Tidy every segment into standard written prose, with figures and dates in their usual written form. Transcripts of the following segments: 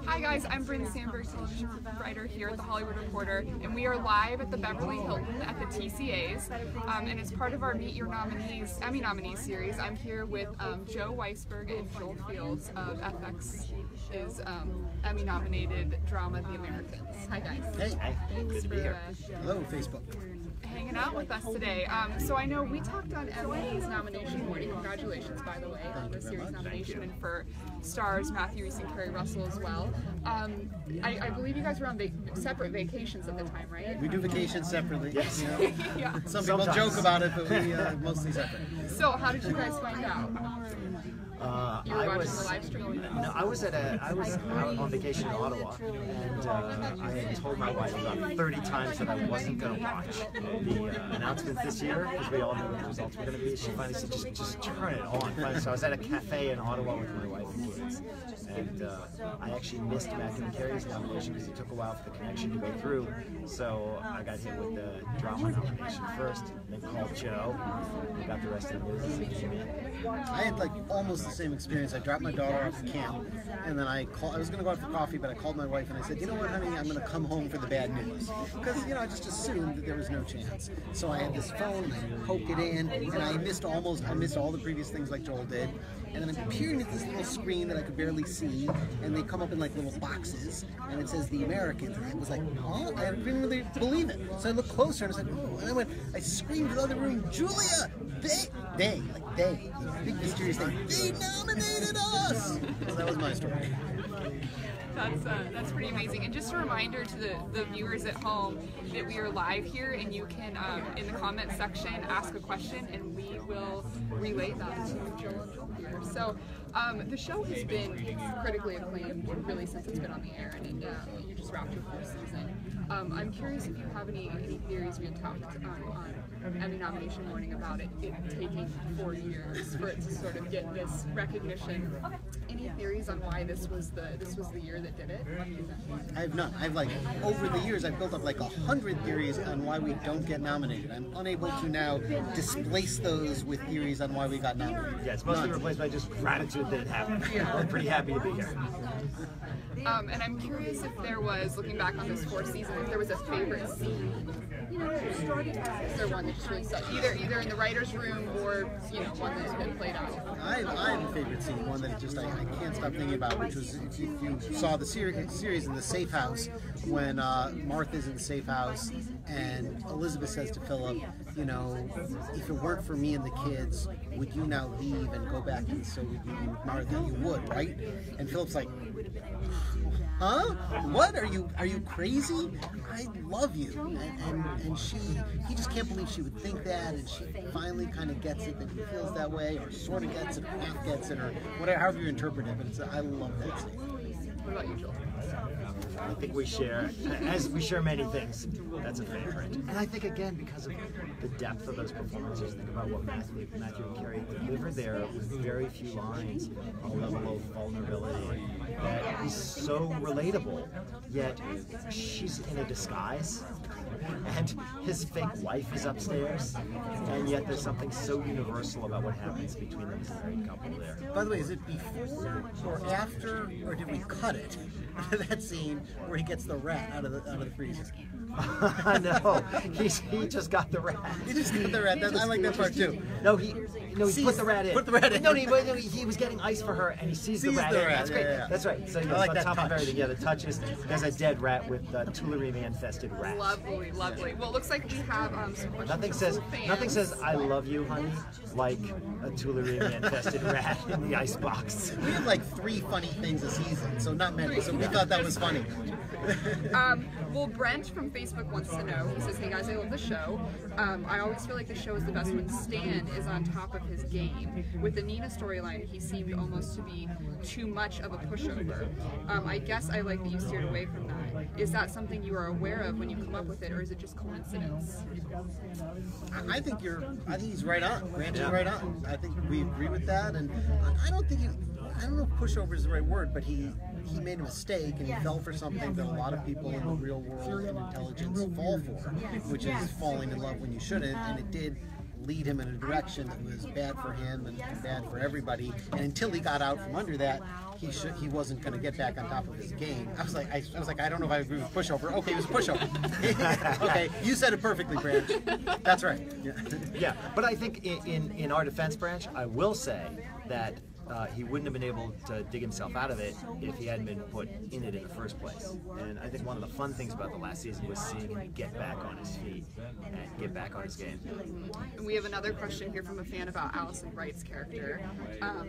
Hi guys, I'm Bryn Sandberg, television writer here at the Hollywood Reporter, and we are live at the Beverly Hilton at the TCAs, and it's part of our Meet Your Nominees, Emmy Nominees series. I'm here with Joe Weisberg and Joel Fields of FX's Emmy-nominated drama, The Americans. Hi guys. Hey. Thanks Good to be for here. Hello, Facebook. Hanging out with us today. So I know we talked on Emmy's nomination morning. Congratulations, by the way, on the series nomination, and for stars Matthew Rhys and Kerry Russell as well. I believe you guys were on separate vacations at the time, right? We do vacations separately. Yes. You know? Yeah. Some people joke about it, but we mostly separate. So how did you guys find out? You were watching the live stream? No, I was out on vacation in Ottawa, and I had told my wife about 30 times that I wasn't going to watch the announcements this year, because we all knew what the results were going to be. She finally said, just turn it on. So I was at a cafe in Ottawa with my wife and kids, and I actually missed Matthew and Kerry's nomination because it took a while for the connection to go through. So I got hit with the drama nomination first, then called Joe, and got the rest of the news as it came in. I had like almost the same experience. I dropped my daughter off at camp, and then I was going to go out for coffee, but I called my wife and I said, you know what, honey, I'm going to come home for the bad news. Because, you know, I just assumed that there was no chance. So I had this phone, and I poked it in, and I missed all the previous things like Joel did. And then I'm peering at this little screen that I could barely see, and they come up in like little boxes, and it says The Americans, and I was like, huh? I didn't really believe it. So I looked closer, and I was like, oh, and I screamed to the other room, Julia, they, big mysterious thing, they nominated us! So that was my story. That's pretty amazing. And just a reminder to the viewers at home that we are live here, and you can, in the comment section, ask a question, and we will relay that to Joel and Joel here. So the show has been critically acclaimed really since it's been on the air, and you just wrapped your fourth season. I'm curious if you have any theories. We had talked on Emmy nomination morning about it taking 4 years for it to sort of get this recognition. Any theories on why this was the year that did it? I have none. I've over the years I've built up like 100 theories on why we don't get nominated. I'm unable to now displace those with theories on why we got nominated. Yeah, it's mostly replaced by just gratitude that it happened. Yeah. I'm pretty happy to be here. And I'm curious if there was, looking back on this fourth season, if there was a favorite scene. Is there one that just really stuck? Either in the writer's room or one that's been played out. I have a favorite scene, one that just I can't stop thinking about, which was if you saw the series in the safe house, when Martha's in the safe house and Elizabeth says to Philip, if it weren't for me and the kids, would you now leave and go back to the Soviet Union with Martha? You would, right? And Philip's like, huh? What? Are you crazy? I love you. And he just can't believe she would think that, and she finally kind of gets it that he feels that way, or sort of gets it, or half gets it, or whatever, however you interpret it. But I love that scene. What about you, Joel? I think we share many things. That's a favorite. And I think, again, because of the depth of those performances, think about what Matthew and Kerry delivered there with very few lines, a level of vulnerability that is so relatable, yet she's in a disguise, and his fake wife is upstairs, and yet there's something so universal about what happens between them as a married couple there. By the way, is it before or after, or did we cut it? That scene where he gets the rat out of the freezer. No, he just got the rat. He just got the rat. I like that part too. No, he put the rat in. Put the rat in. No, he was getting ice for her, and he sees the rat in. That's great. Yeah. That's right. So I like that top touch. Of everything. Yeah, the touch is there's a dead rat with tularemia-infested rat. Lovely. Well, it looks like we have some questions. Nothing says I love you, honey, like a tularemia-infested rat in the icebox. We have like 3 funny things a season, so not many. So we thought that was funny. Well, Brent from Facebook wants to know. He says, "Hey guys, I love the show. I always feel like the show is the best when Stan is on top of his game. With the Nina storyline, he seemed almost to be too much of a pushover. I guess I like that you steered away from that. Is that something you are aware of when you come up with it, or is it just coincidence?" I think he's right on. Brandon's right on. I think we agree with that, and I don't know if pushover is the right word, but he made a mistake and he fell for something that a lot of people in the real world and intelligence fall for, which is falling in love when you shouldn't, and it did lead him in a direction that was bad for him and bad for everybody. And until he got out from under that, he wasn't going to get back on top of his game. I was like, I don't know if I agree with pushover. Okay, it was a pushover. Okay, you said it perfectly, Branch. That's right. Yeah. Yeah, but I think in our defense, Branch, I will say that he wouldn't have been able to dig himself out of it if he hadn't been put in it in the first place. And I think one of the fun things about the last season was seeing him get back on his feet and get back on his game. And we have another question here from a fan about Allison Wright's character.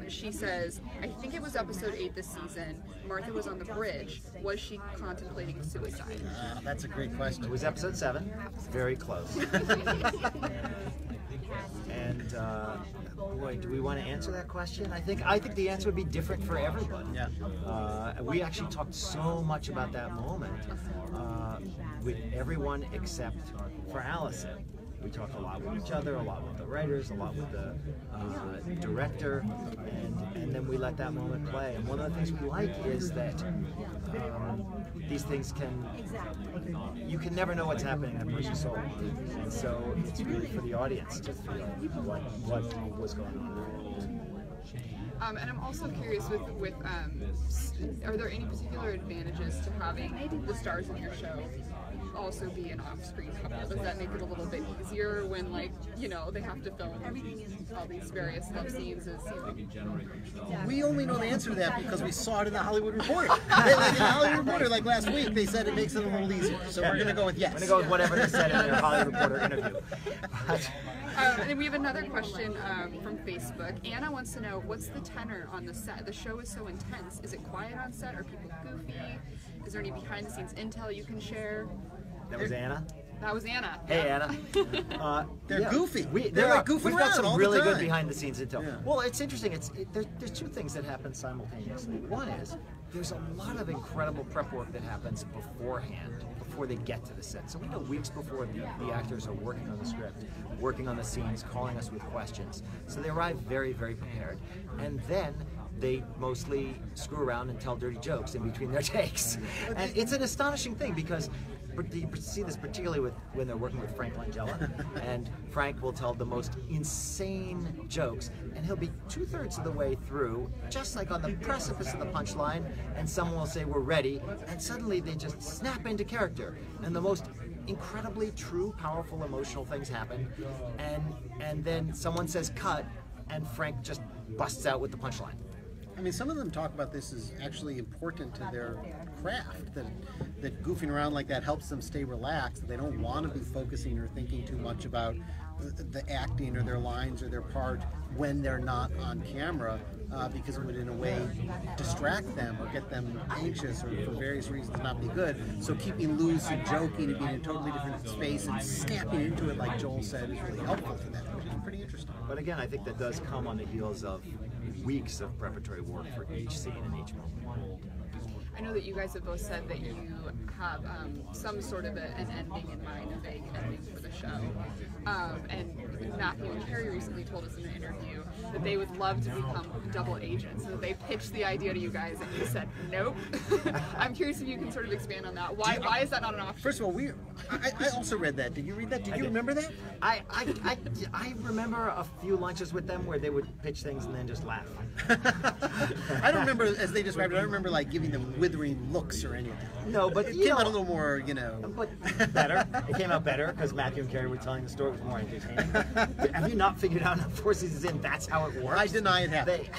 She says, I think it was episode 8 this season. Martha was on the bridge. Was she contemplating suicide? That's a great question. It was episode 7. Very close. And boy, do we want to answer that question? I think the answer would be different for everybody. Yeah. We actually talked so much about that moment with everyone except for Allison. We talked a lot with each other, a lot with the writers, a lot with the director, and then we let that moment play. And one of the things we like is that these things you can never know what's happening in a person's soul. And so it's really for the audience to feel what was going on. And I'm also curious with are there any particular advantages to having the stars in your show also be an off-screen couple? Does that make it a little bit easier when, like, they have to film all these various love scenes? We only know the answer to that because we saw it in the Hollywood Reporter. In the Hollywood Reporter, like last week, they said it makes it a little easier. So we're going to go with yes. I'm going to go with whatever they said in their Hollywood Reporter interview. And we have another question from Facebook. Anna wants to know, what's the tenor on the set? The show is so intense. Is it quiet on set? Are people goofy? Is there any behind-the-scenes intel you can share? That was Anna? That was Anna. Hey, Anna. They're goofy. They're like goofing We've around got some all really the time. good behind-the-scenes intel. Yeah. Well, it's interesting. There's two things that happen simultaneously. One is there's a lot of incredible prep work that happens beforehand, before they get to the set. So we know weeks before the actors are working on the script, working on the scenes, calling us with questions. So they arrive very, very prepared. And then they mostly screw around and tell dirty jokes in between their takes. And it's an astonishing thing because you see this particularly when they're working with Frank Langella, and Frank will tell the most insane jokes, and he'll be 2/3 of the way through, just like on the precipice of the punchline, and someone will say, we're ready, and suddenly they just snap into character, and the most incredibly true, powerful, emotional things happen, and then someone says cut, and Frank just busts out with the punchline. I mean, some of them talk about this as actually important to their craft, that goofing around like that helps them stay relaxed. They don't want to be focusing or thinking too much about the acting or their lines or their part when they're not on camera, because it would in a way distract them or get them anxious or for various reasons not be good. So keeping loose and joking and being in a totally different space and snapping into it, like Joel said, is really helpful for that, which is pretty interesting. But again, I think that does come on the heels of weeks of preparatory work for each scene and each moment. I know that you guys have both said that you have some sort of an ending in mind, a vague ending for the show. And Matthew and Carrie recently told us in an interview that they would love to become double agents. So they pitched the idea to you guys and you said nope. I'm curious if you can sort of expand on that. Why is that not an option? First of all, I also read that. Did you read that? Did you remember that? I remember a few lunches with them where they would pitch things and then just laugh. I don't remember, as they described it, I don't remember like giving them withering looks or anything. No, but it came out a little more, But better. It came out better because Matthew and Carrie were telling the story. It was more entertaining. Have you not figured out 4 seasons in that's how it works? I deny it happened.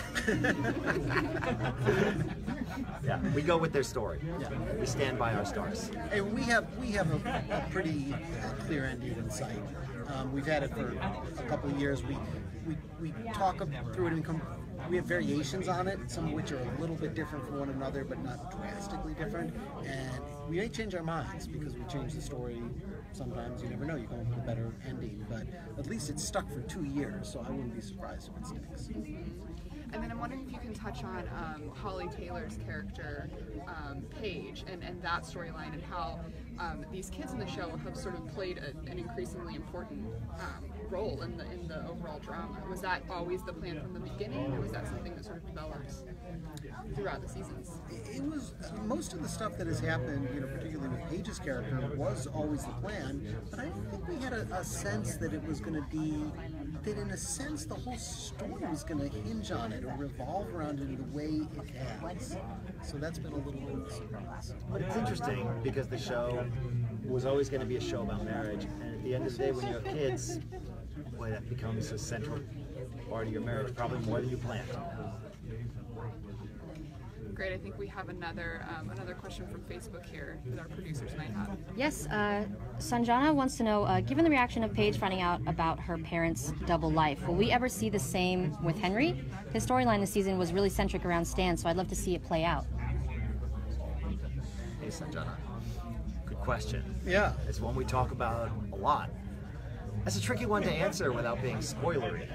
Yeah, we go with their story. Yeah. We stand by our stars. And we have a pretty clear ending in sight. We've had it for a couple of years. We talk through it and we have variations on it, some of which are a little bit different from one another, but not drastically different. And we may change our minds because we change the story. Sometimes you never know, you come up with a better ending, but at least it's stuck for 2 years, so I wouldn't be surprised if it sticks. And then I'm wondering if you can touch on Holly Taylor's character, Paige, and that storyline, and how these kids in the show have sort of played an increasingly important role in the overall drama. Was that always the plan from the beginning, or was that something that sort of developed throughout the seasons? It was most of the stuff that has happened, particularly with Paige's character, was always the plan. But I don't think we had a sense that it was going to be that, in a sense, the whole story was going to hinge on it or revolve around it in the way it has. So that's been a little bit of a surprise. But it's interesting because the show was always going to be a show about marriage, and at the end of the day, when you have kids, boy, that becomes a central part of your marriage, probably more than you planned. Great. I think we have another question from Facebook here that our producers might have. Yes, Sanjana wants to know, given the reaction of Paige finding out about her parents' double life, will we ever see the same with Henry? His storyline this season was really centric around Stan, so I'd love to see it play out. Hey, Sanjana. Good question. Yeah. It's one we talk about a lot. That's a tricky one to answer without being spoilery.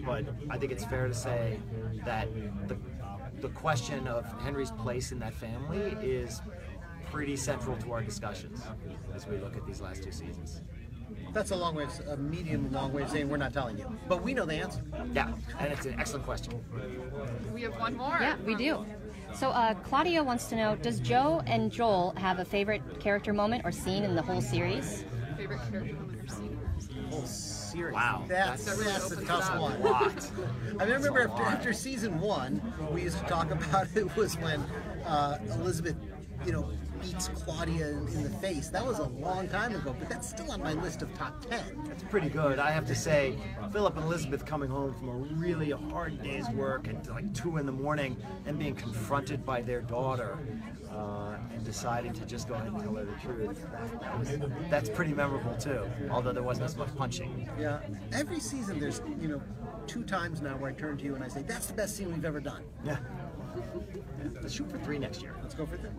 But I think it's fair to say that the question of Henry's place in that family is pretty central to our discussions as we look at these last 2 seasons. That's a medium long way of saying we're not telling you, but we know the answer. Yeah, and it's an excellent question. We have one more. Yeah, we do. So Claudia wants to know, does Joe and Joel have a favorite character moment or scene in the whole series? Favorite character moment or scene? Whole series. Wow. That's a tough one. A lot. I remember after season 1, we used to talk about it was when Elizabeth, beats Claudia in the face. That was a long time ago, but that's still on my list of top 10. That's pretty good. I have to say, Philip and Elizabeth coming home from a really hard day's work at like 2 in the morning and being confronted by their daughter and deciding to just go ahead and tell her the truth. That's pretty memorable too, although there wasn't as much punching. Yeah. Every season there's, 2 times now where I turn to you and I say, that's the best scene we've ever done. Yeah. Let's shoot for 3 next year. Let's go for 3.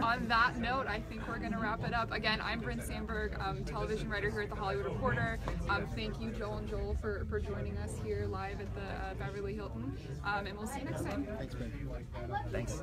On that note, I think we're going to wrap it up. Again, I'm Bryn Sandberg, television writer here at The Hollywood Reporter. Thank you, Joel and Joel, for joining us here live at the Beverly Hilton. And we'll see you next time. Thanks, Bryn. Thanks.